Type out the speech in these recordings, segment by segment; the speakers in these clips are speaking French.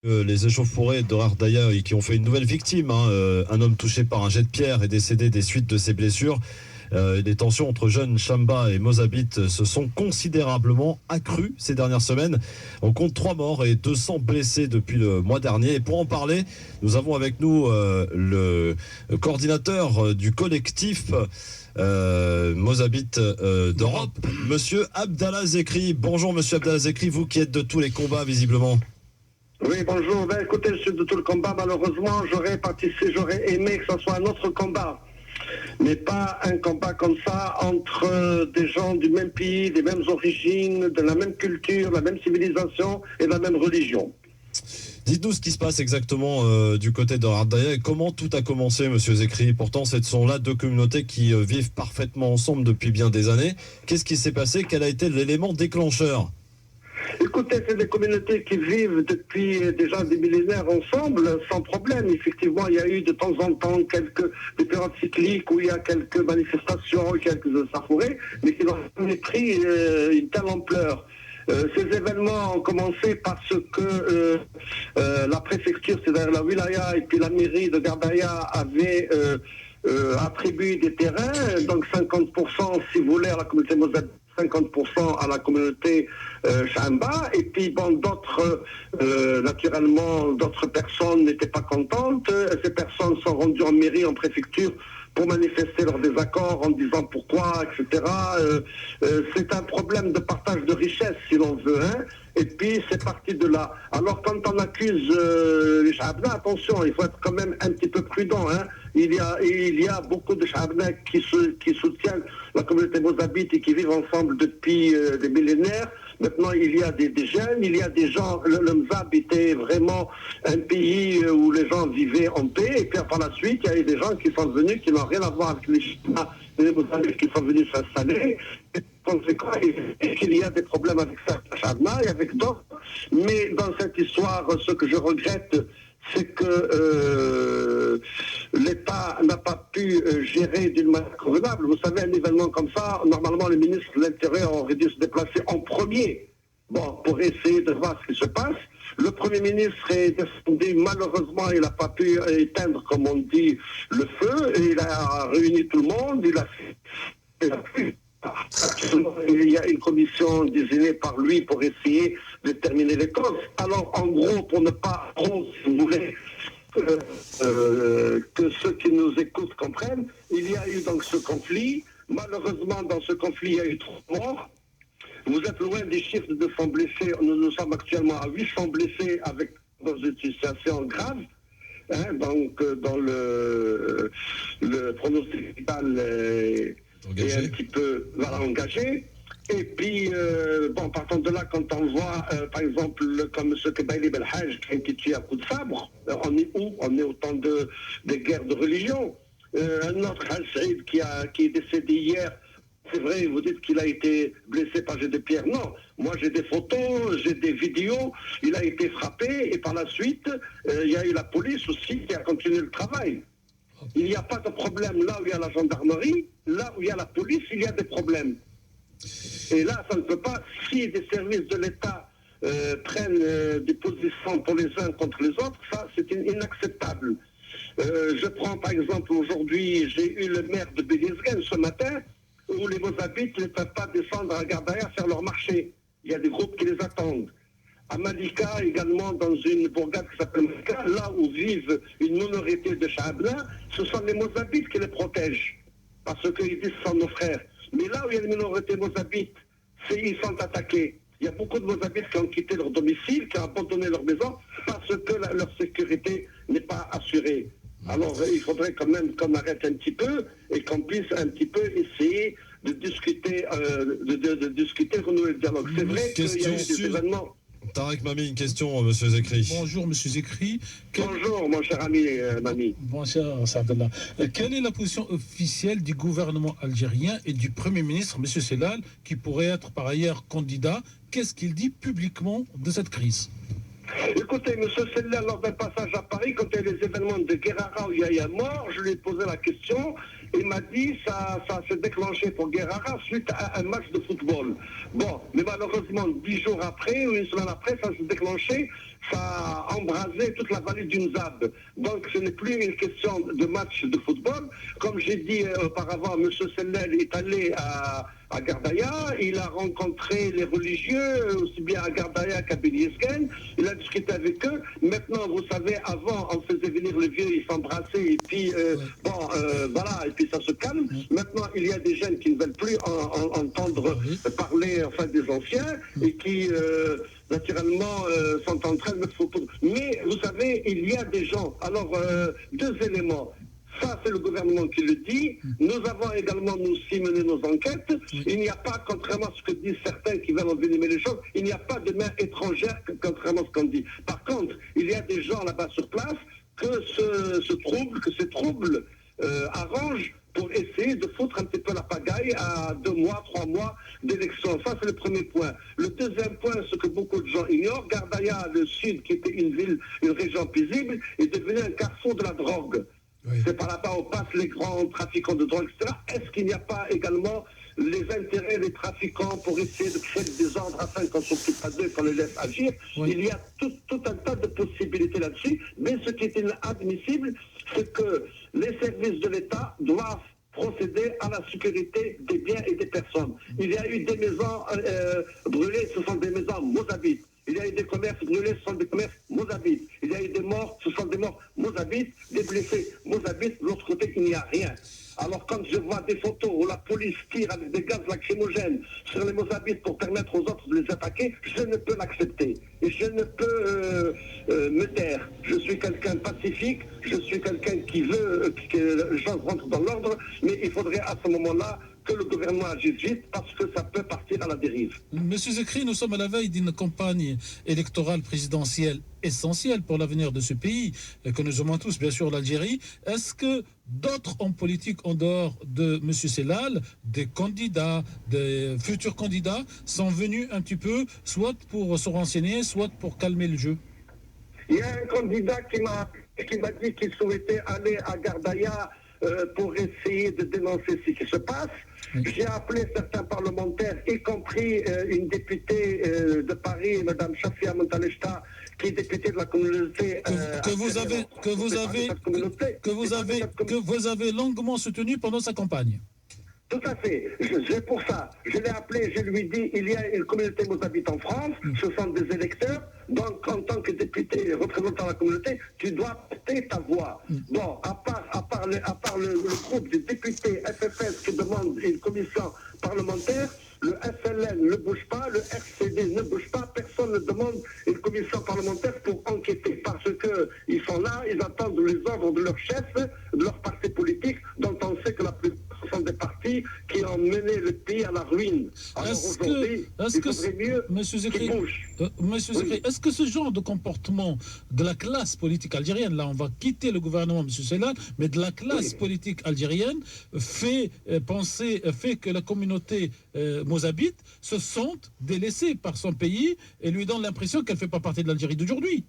Les échauffourées de Ardaya qui ont fait une nouvelle victime, un homme touché par un jet de pierre est décédé des suites de ses blessures. Les tensions entre jeunes Chamba et Mozabit se sont considérablement accrues ces dernières semaines. On compte 3 morts et 200 blessés depuis le mois dernier. Et pour en parler, nous avons avec nous le coordinateur du collectif Mozabit d'Europe, Monsieur Abdallah Zekri. Bonjour Monsieur Abdallah Zekri, vous qui êtes de tous les combats visiblement. Oui, bonjour. Écoutez, je suis de tout le combat. Malheureusement, j'aurais aimé que ce soit un autre combat. Mais pas un combat comme ça entre des gens du même pays, des mêmes origines, de la même culture, la même civilisation et la même religion. Dites-nous ce qui se passe exactement du côté de Ardaya et comment tout a commencé, Monsieur Zekri. Pourtant, ce sont là deux communautés qui vivent parfaitement ensemble depuis bien des années. Qu'est-ce qui s'est passé? Quel a été l'élément déclencheur? Écoutez, c'est des communautés qui vivent depuis déjà des millénaires ensemble, sans problème. Effectivement, il y a eu de temps en temps des périodes cycliques où il y a quelques manifestations, quelques safourés, mais qui n'ont jamais pris une telle ampleur. Ces événements ont commencé parce que la préfecture, c'est-à-dire la wilaya et puis la mairie de Gardaya avaient attribué des terrains, donc 50% si vous voulez à la communauté mozambicaine, 50% à la communauté Chamba, et puis bon, naturellement, d'autres personnes n'étaient pas contentes. Ces personnes sont rendues en mairie, en préfecture, pour manifester leur désaccord en disant pourquoi, etc. C'est un problème de partage de richesse, si l'on veut, hein. Et puis, c'est parti de là. Alors, quand on accuse les Chabna, attention, il faut être quand même un petit peu prudent, hein. Il y a beaucoup de Chabna qui soutiennent la communauté mozabite et qui vivent ensemble depuis des millénaires. Maintenant, il y a des jeunes, il y a des gens. Le Mzab était vraiment un pays où les gens vivaient en paix. Et puis, par la suite, il y a eu des gens qui sont venus, qui n'ont rien à voir avec les Chinois, les Mozabites qui sont venus s'installer. Conséquent, il y a des problèmes avec certains Chabna et avec d'autres. Mais dans cette histoire, ce que je regrette, c'est que l'État n'a pas pu gérer d'une manière convenable. Vous savez, un événement comme ça, normalement, les ministres de l'Intérieur auraient dû se déplacer en premier, pour essayer de voir ce qui se passe. Le Premier ministre est descendu, malheureusement, il n'a pas pu éteindre, comme on dit, le feu, et il a réuni tout le monde, il y a une commission désignée par lui pour essayer de terminer les causes. Alors, en gros, pour ne pas, si vous voulez, que ceux qui nous écoutent comprennent, il y a eu donc ce conflit. Malheureusement, dans ce conflit, il y a eu 3 morts. Vous êtes loin des chiffres de 200 blessés. Nous sommes actuellement à 800 blessés dans une situation grave. Hein, donc, dans le pronostic vital est un petit peu engagé. Et puis, partant de là, quand on voit, par exemple, comme ce que Baili Belhaj qui a été tué à coups de sabre, on est où? On est au temps des guerres de religion. Un autre Al Saïd qui est décédé hier, c'est vrai, vous dites qu'il a été blessé par jet de pierre. Non, moi j'ai des photos, j'ai des vidéos, il a été frappé et par la suite, il y a eu la police aussi qui a continué le travail. Il n'y a pas de problème là où il y a la gendarmerie, là où il y a la police, il y a des problèmes. Et là, ça ne peut pas, si des services de l'État prennent des positions pour les uns contre les autres, ça c'est inacceptable. Je prends par exemple aujourd'hui, j'ai eu le maire de Bélisgen ce matin, où les Mozabites ne peuvent pas descendre à Gardaya faire leur marché. Il y a des groupes qui les attendent. À Malika, également, dans une bourgade qui s'appelle Malika, là où vivent une minorité de Chabna, ce sont les Mozabites qui les protègent. Parce qu'ils disent que ce sont nos frères. Mais là où il y a une minorité Mozabite, ils sont attaqués. Il y a beaucoup de Mozabites qui ont quitté leur domicile, qui ont abandonné leur maison, parce que leur sécurité n'est pas assurée. Alors, il faudrait quand même qu'on arrête un petit peu et qu'on puisse un petit peu essayer de discuter, renouer le dialogue. C'est vrai qu'il y a eu des événements. Tarek Mami, une question, Monsieur Zekri. Bonjour, Monsieur Zekri. Bonjour, mon cher ami Mami. Bonjour, Sardallah. Quelle est la position officielle du gouvernement algérien et du Premier ministre, Monsieur Sellal, qui pourrait être par ailleurs candidat? Qu'est-ce qu'il dit publiquement de cette crise? Écoutez, M. Sellal, lors d'un passage à Paris, quand il y a eu les événements de Guerrara où il y a mort, je lui ai posé la question. Il m'a dit ça s'est déclenché pour Guerrara suite à un match de football. Bon, mais malheureusement, 10 jours après ou une semaine après, ça s'est déclenché ça a embrasé toute la vallée du Nzab. Donc ce n'est plus une question de match de football. Comme j'ai dit auparavant, M. Sellel est allé à Gardaïa, il a rencontré les religieux, aussi bien à Gardaïa qu'à Beni-Yezgen, il a discuté avec eux. Maintenant, vous savez, avant, on faisait venir les vieux, ils s'embrassaient, et puis, voilà, et puis ça se calme. Maintenant, il y a des jeunes qui ne veulent plus entendre parler, enfin, des anciens, et qui, naturellement, sont en train de mettre photo. Mais, vous savez, il y a des gens, alors, deux éléments. Ça, c'est le gouvernement qui le dit. Nous avons également, nous aussi, mené nos enquêtes. Il n'y a pas, contrairement à ce que disent certains qui veulent envenimer les choses, il n'y a pas de main étrangère, contrairement à ce qu'on dit. Par contre, il y a des gens là-bas sur place que ces troubles arrangent pour essayer de foutre un petit peu la pagaille à 2 mois, 3 mois d'élection. Ça, c'est le premier point. Le deuxième point, ce que beaucoup de gens ignorent, Gardaïa, le sud, qui était une ville, une région paisible, est devenu un carrefour de la drogue. Oui. C'est par là-bas où passent les grands trafiquants de drogue, etc. Est-ce qu'il n'y a pas également les intérêts des trafiquants pour essayer de créer des désordre afin qu'on ne s'occupe pas d'eux et qu'on les laisse agir? Oui. Il y a tout un tas de possibilités là-dessus, mais ce qui est inadmissible, c'est que les services de l'État doivent procéder à la sécurité des biens et des personnes. Il y a eu des maisons brûlées, ce sont des maisons mozabites. Il y a eu des commerces brûlés, ce sont des commerces mozabites. Il y a eu des morts, ce sont des morts mozabites, des blessés mozabites. De l'autre côté, il n'y a rien. Alors quand je vois des photos où la police tire avec des gaz lacrymogènes sur les mozabites pour permettre aux autres de les attaquer, je ne peux l'accepter. Et je ne peux me taire. Je suis quelqu'un de pacifique, je suis quelqu'un qui veut que les gens rentrent dans l'ordre, mais il faudrait à ce moment-là que le gouvernement agisse vite parce que ça peut partir à la dérive. Monsieur Zekri, nous sommes à la veille d'une campagne électorale présidentielle essentielle pour l'avenir de ce pays, que nous aimons tous, bien sûr, l'Algérie. Est-ce que d'autres hommes politiques en dehors de M. Sellal, des candidats, des futurs candidats, sont venus un petit peu, soit pour se renseigner, soit pour calmer le jeu? Il y a un candidat qui m'a dit qu'il souhaitait aller à Gardaïa pour essayer de dénoncer ce qui se passe. J'ai appelé certains parlementaires, y compris une députée de Paris, Mme Chafia Montalesta, qui est députée de la communauté. Que vous avez longuement soutenu pendant sa campagne. Tout à fait. C'est pour ça. Je l'ai appelé, je lui ai dit, il y a une communauté mozabite en France, ce sont des électeurs, donc en tant que député représentant la communauté, tu dois porter ta voix. Bon, à part le groupe des députés FFS qui demande une commission parlementaire, le FLN ne bouge pas, le RCD ne bouge pas, personne ne demande une commission parlementaire pour enquêter parce qu'ils sont là, ils attendent les ordres de leur chef, de leur parti politique, dont on sait que la plupart sont des partis qui ont mené le pays à la ruine. Alors aujourd'hui, il faudrait mieux qu'ils bougent. Monsieur Zekri, est-ce que ce genre de comportement de la classe politique algérienne, là on va quitter le gouvernement, monsieur Sellal, mais de la classe politique algérienne, fait que la communauté mozabite se sente délaissée par son pays et lui donne l'impression qu'elle ne fait pas partie de l'Algérie d'aujourd'hui?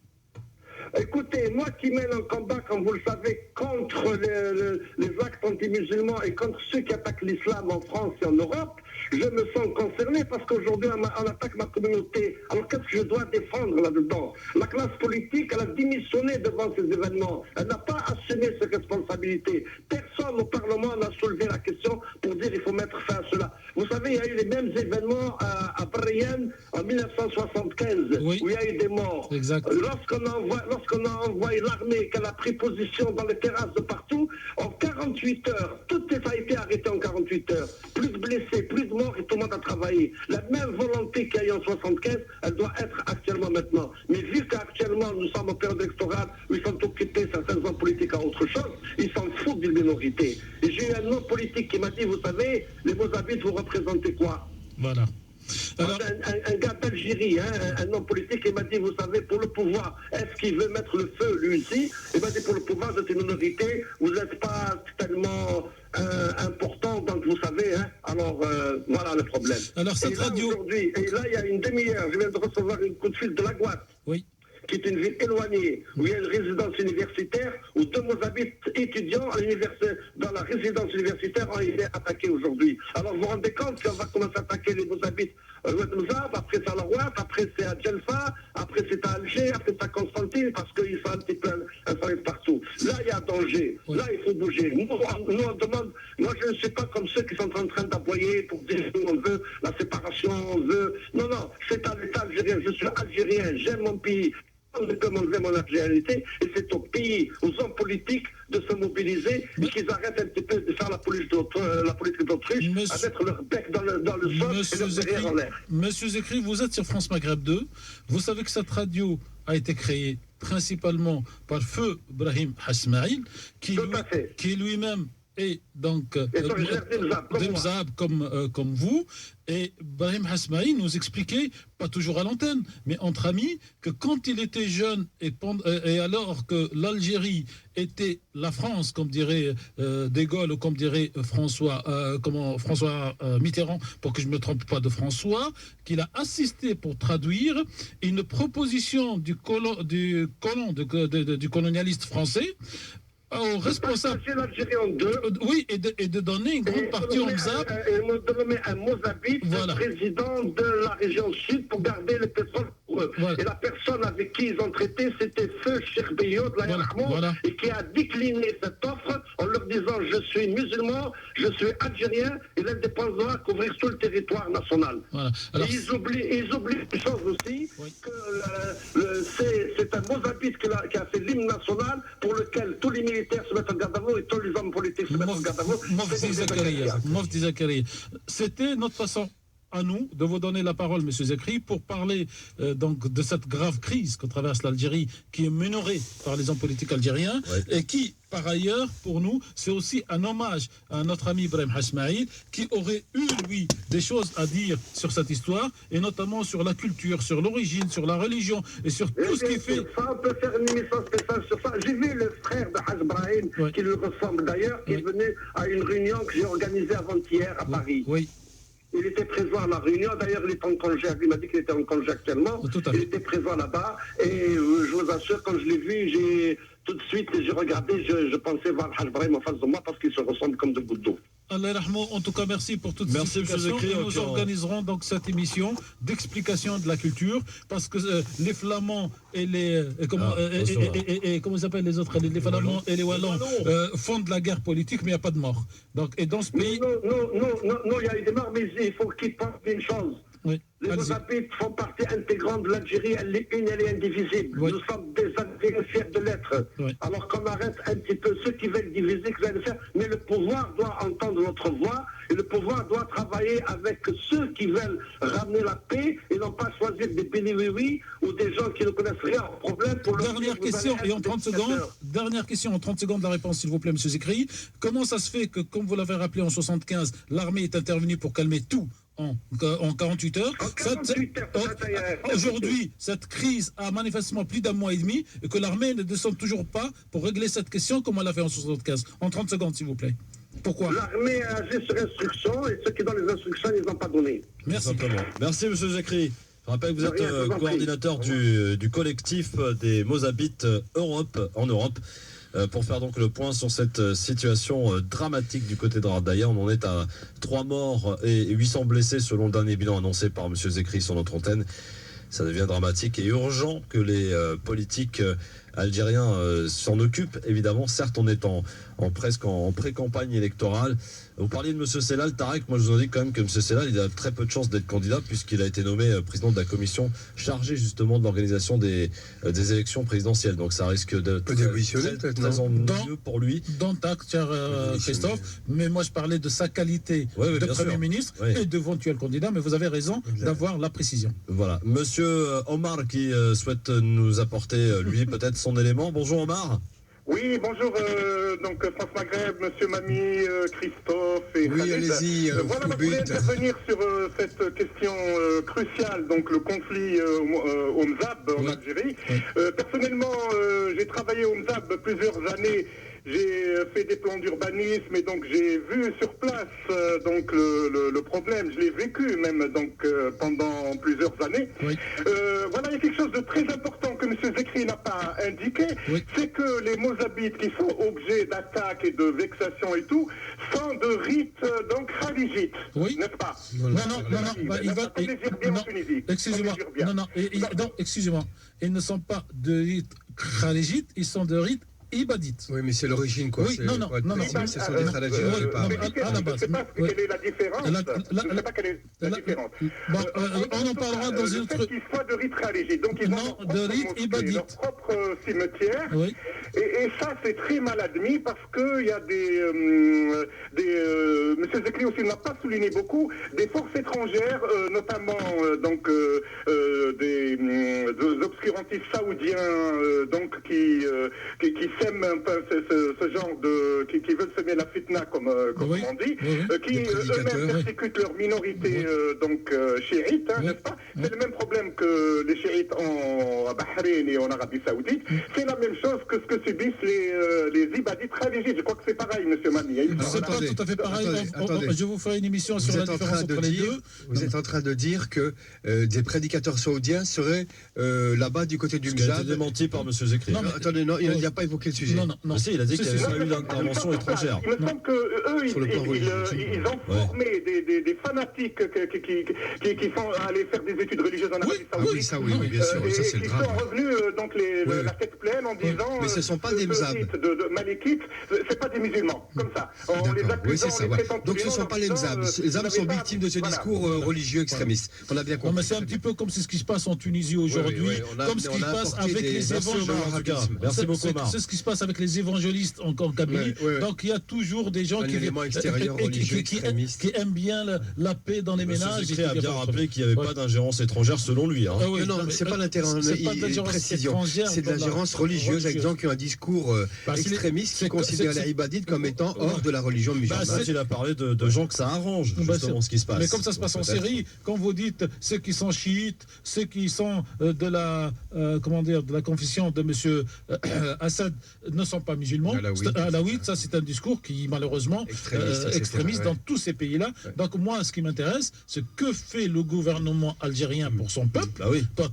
Écoutez, moi qui mène un combat, comme vous le savez, contre les actes anti-musulmans et contre ceux qui attaquent l'islam en France et en Europe, je me sens concerné parce qu'aujourd'hui on attaque ma communauté. Alors qu'est-ce que je dois défendre là-dedans? La classe politique, elle a démissionné devant ces événements. Elle n'a pas assumé ses responsabilités. Personne au Parlement n'a soulevé la question pour dire qu'il faut mettre fin à cela. Vous savez, il y a eu les mêmes événements à Brienne en 1975, où il y a eu des morts. Exact. Lorsqu'on a envoyé l'armée, qu'elle a pris position dans les terrasses de partout, en 48 heures, tout a été arrêté en 48 heures. Plus de blessés, plus de morts et tout le monde a travaillé. La même volonté qu'il y a eu en 75, elle doit être actuellement maintenant. Mais vu qu'actuellement nous sommes en période électorale où ils sont occupés, certains hommes politiques, à autre chose, ils s'en foutent d'une minorité. Et j'ai eu un homme politique qui m'a dit, vous savez, les Mozabites, vous représentez quoi? Voilà. Alors, un gars d'Algérie, un homme politique, il m'a dit, vous savez, pour le pouvoir, est-ce qu'il veut mettre le feu, lui aussi? Il m'a dit, pour le pouvoir, vous êtes une minorité, vous n'êtes pas tellement important, donc vous savez, alors voilà le problème. Alors, cette radio... Aujourd'hui, et là, il y a une demi-heure, je viens de recevoir un coup de fil de la Guatte. Oui. qui est une ville éloignée, où il y a une résidence universitaire, où 2 Mozabites étudiants dans la résidence universitaire ont été attaqués aujourd'hui. Alors vous vous rendez compte qu'on va commencer à attaquer les Mozabites Mzab, après c'est à Larouat, après c'est à Djelfa, après c'est à Alger, après c'est à Constantine, parce qu'ils sont un petit peu installés partout. Là, il y a danger. Là, il faut bouger. Nous, on demande, moi, je ne suis pas comme ceux qui sont en train d'aboyer pour dire on veut la séparation, on veut... Non, c'est à l'État algérien. Je suis algérien, j'aime mon pays. On ne peut m'enlever mon algérianité, et c'est au pays, aux hommes politiques de se mobiliser et qu'ils arrêtent un petit peu de faire la politique d'autruche, à mettre leur bec dans le sol et leur derrière en l'air. Monsieur Zekri, vous êtes sur France Maghreb 2. Vous savez que cette radio a été créée principalement par feu Brahim Hasmaïl, qui lui-même est donc Mzab comme vous. Et Brahim Hasmaïl nous expliquait, pas toujours à l'antenne, mais entre amis, que quand il était jeune et alors que l'Algérie était la France, comme dirait De Gaulle ou comme dirait François Mitterrand, pour que je ne me trompe pas de François, qu'il a assisté pour traduire une proposition du colonialiste français aux responsables. Oui, et de donner une grande partie au Mzab. De nommer un Mozabite président de la région sud pour garder le pétrole pour eux. Et la personne avec qui ils ont traité, c'était Feu Cherbeyot de la et qui a décliné cette offre en leur disant je suis musulman, je suis algérien et l'indépendance doit couvrir tout le territoire national. Alors, ils oublient une chose aussi, que c'est un Mozabite qui a fait l'hymne national pour lequel tous les militaires se mettent en garde à vous et tous les hommes politiques se mettent en garde à vous. Mofti Zakaria. C'était notre façon à nous de vous donner la parole, M. Zekri, pour parler donc de cette grave crise que traverse l'Algérie, qui est minorée par les hommes politiques algériens, et qui, par ailleurs, pour nous, c'est aussi un hommage à notre ami Ibrahim Hasmaïl, qui aurait eu, lui, des choses à dire sur cette histoire, et notamment sur la culture, sur l'origine, sur la religion, et sur tout ce qui fait... Ça, on peut faire une émission spéciale sur ça. J'ai vu le frère de Haj Brahim, qui lui ressemble d'ailleurs, qui est venu à une réunion que j'ai organisée avant-hier à Paris. Il était présent à la réunion, d'ailleurs il est en congé, il m'a dit qu'il était en congé actuellement, il était présent là-bas, et je vous assure, quand je l'ai vu, tout de suite, j'ai regardé, je pensais voir Haj Brahim en face de moi parce qu'il se ressemble comme deux gouttes d'eau. Allah rahmou, en tout cas, merci pour toutes ces explications. Et nous organiserons donc cette émission d'explication de la culture, parce que les Flamands et les... comment ils s'appellent les autres? Les Flamands et les Wallons font de la guerre politique, mais il n'y a pas de mort. Donc, et dans ce pays... Non, il y a eu des morts, mais il faut qu'ils pensent une chose. Les Mozabites font partie intégrante de l'Algérie, elle est une, elle est indivisible. Nous sommes des Algériens fiers de l'être. Alors qu'on arrête un petit peu ceux qui veulent diviser, qui veulent le faire, mais le pouvoir doit entendre notre voix et le pouvoir doit travailler avec ceux qui veulent ramener la paix et non pas choisir des bénévoles ou des gens qui ne connaissent rien au problème pour leur Dernière question, et en 30 secondes, dernière question en 30 secondes, la réponse s'il vous plaît, M. Zekri. Comment ça se fait que, comme vous l'avez rappelé en 75, l'armée est intervenue pour calmer tout en 48 heures. Aujourd'hui, cette crise a manifestement plus d'un mois et demi et que l'armée ne descend toujours pas pour régler cette question comme elle l'a fait en 75. En 30 secondes, s'il vous plaît. Pourquoi? L'armée a agi sur instruction et ceux qui donnent les instructions, ils n'ont pas donné. Merci. Merci, M. Zekri. Je rappelle que vous êtes coordinateur du collectif des Mozabites en Europe. Pour faire donc le point sur cette situation dramatique du côté de Rardaya. On en est à 3 morts et 800 blessés selon le dernier bilan annoncé par M. Zekri sur notre antenne. Ça devient dramatique et urgent que les politiques algériens s'en occupent. Évidemment, certes, on est en pré-campagne électorale. Vous parliez de M. Sellal, Tarek, moi je vous en dis quand même que M. Sellal, il a très peu de chances d'être candidat puisqu'il a été nommé président de la commission chargée justement de l'organisation des élections présidentielles. Donc ça risque d'être très ennuyeux pour lui. Dans acte, cher Christophe, mais moi je parlais de sa qualité de Premier ministre et d'éventuel candidat, mais vous avez raison d'avoir la précision. Voilà. Monsieur Omar qui souhaite nous apporter lui peut-être son élément. Bonjour Omar. Oui, bonjour, donc France Maghreb, Monsieur Mami, Christophe et Khaled. Allez-y, voilà, je voulais intervenir sur cette question cruciale, donc le conflit au Mzab en Algérie. Personnellement, j'ai travaillé au Mzab plusieurs années j'ai fait des plans d'urbanisme et donc j'ai vu sur place donc le problème. Je l'ai vécu même donc pendant plusieurs années. Oui. Voilà, il y a quelque chose de très important que M. Zekri n'a pas indiqué, Oui. c'est que les Mozabites qui sont objets d'attaques et de vexations et tout sont de rites donc khalijite, Oui. n'est-ce pas? Non, excusez-moi. Non, excusez-moi. Ils ne sont pas de rite khalijite, ils sont de rite ibadite. Oui, mais c'est l'origine, quoi. Oui, non, ce sont des khalajites, je à la base. Je ne sais pas quelle est la différence. Je ne sais pas quelle est la différence. On en parlera dans une autre... Le fait qu'ils soient de rite khaliji, donc ils ont de rite ibadite. leur propre cimetière. Oui. Et ça, c'est très mal admis parce qu'il y a M. Zekri aussi n'a pas souligné beaucoup, des forces étrangères, notamment des obscurantistes saoudiens donc qui sèment un peu ce genre de... qui veulent semer la fitna, comme Oui. on dit, Oui. qui eux-mêmes persécutent leur minorité chiite, n'est-ce pas? C'est le même problème que les chiites à Bahreïn et en Arabie Saoudite. C'est la même chose que ce que subissent les ibadites khalijites. Je crois que c'est pareil, M. Mani. C'est pas tout à fait pareil. Je vous ferai une émission sur la différence entre les deux. Vous êtes en train de dire que des prédicateurs saoudiens seraient là-bas du côté du Ce qui a été Mzad. démenti par M. Zekri. Attendez, non, il n'a pas évoqué le sujet. Non. Si, il a dit qu'il n'y avait pas eu d'intervention étrangère. Il me semble qu'eux, ils ont formé des fanatiques qui sont allés faire des études religieuses en Arabie Saoudite. Ça, oui, bien sûr. Ça, c'est le Ils drame. sont revenus donc la tête pleine en disant mais ce ne sont pas des mzab. de Malikites, c'est pas des musulmans, comme ça. On les accuse, Oui, c'est ça. Donc ce ne sont pas les mzab. Les mzab sont victimes de ce discours religieux extrémiste. On a bien compris. Non, mais c'est un petit peu comme c'est ce qui se passe en Tunisie aujourd'hui, comme ce qui se passe avec les évangélistes. Merci beaucoup, Omar. C'est ce qui se passe avec les évangélistes en Kabylie. Donc il y a toujours des gens qui aiment bien la paix dans les ménages. Zekri a bien rappelé qu'il n'y avait pas d'ingérence étrangère selon lui. Non, c'est pas l'ingérence étrangère, c'est de l'ingérence religieuse avec des gens qui ont un discours extrémiste qui considèrent les ibadites comme étant hors de la religion musulmane. Il a parlé de gens que ça arrange, justement, ce qui se passe. Mais comme ça se passe en Syrie, quand vous dites ceux qui sont chiites, ceux qui sont de la confession de M. Assad ne sont pas musulmans, alaouites, ça c'est un discours qui malheureusement extrémiste dans tous ces pays-là. Donc moi, ce qui m'intéresse, c'est que fait le gouvernement algérien pour son peuple.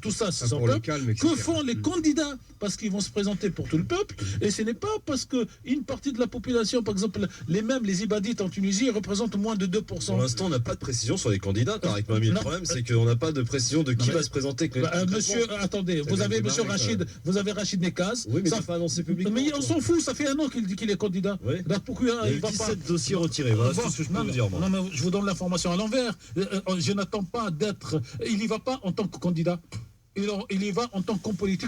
Tout ça, c'est son peuple. Que font les candidats? Parce qu'ils vont se présenter pour tout le peuple. Et ce n'est pas parce qu'une partie de la population, par exemple, les ibadites en Tunisie, représentent moins de 2%. Pour l'instant, on n'a pas de précision sur les candidats, Tariq Mami. Le problème, c'est qu'on n'a pas de précision de qui va se présenter. Attendez, vous avez M. Rachid, vous avez Rachid Nekaz. Oui, mais ça pas annoncé publiquement. Mais on s'en fout, ça fait un an qu'il dit qu'il est candidat. Oui. Pourquoi il y a eu 17 dossiers retirés. Voilà tout ce que je peux vous dire. Non, mais je vous donne l'information à l'envers. Je n'attends pas d'être... Il n'y va pas en tant que candidat. Il y va en tant qu'homme politique.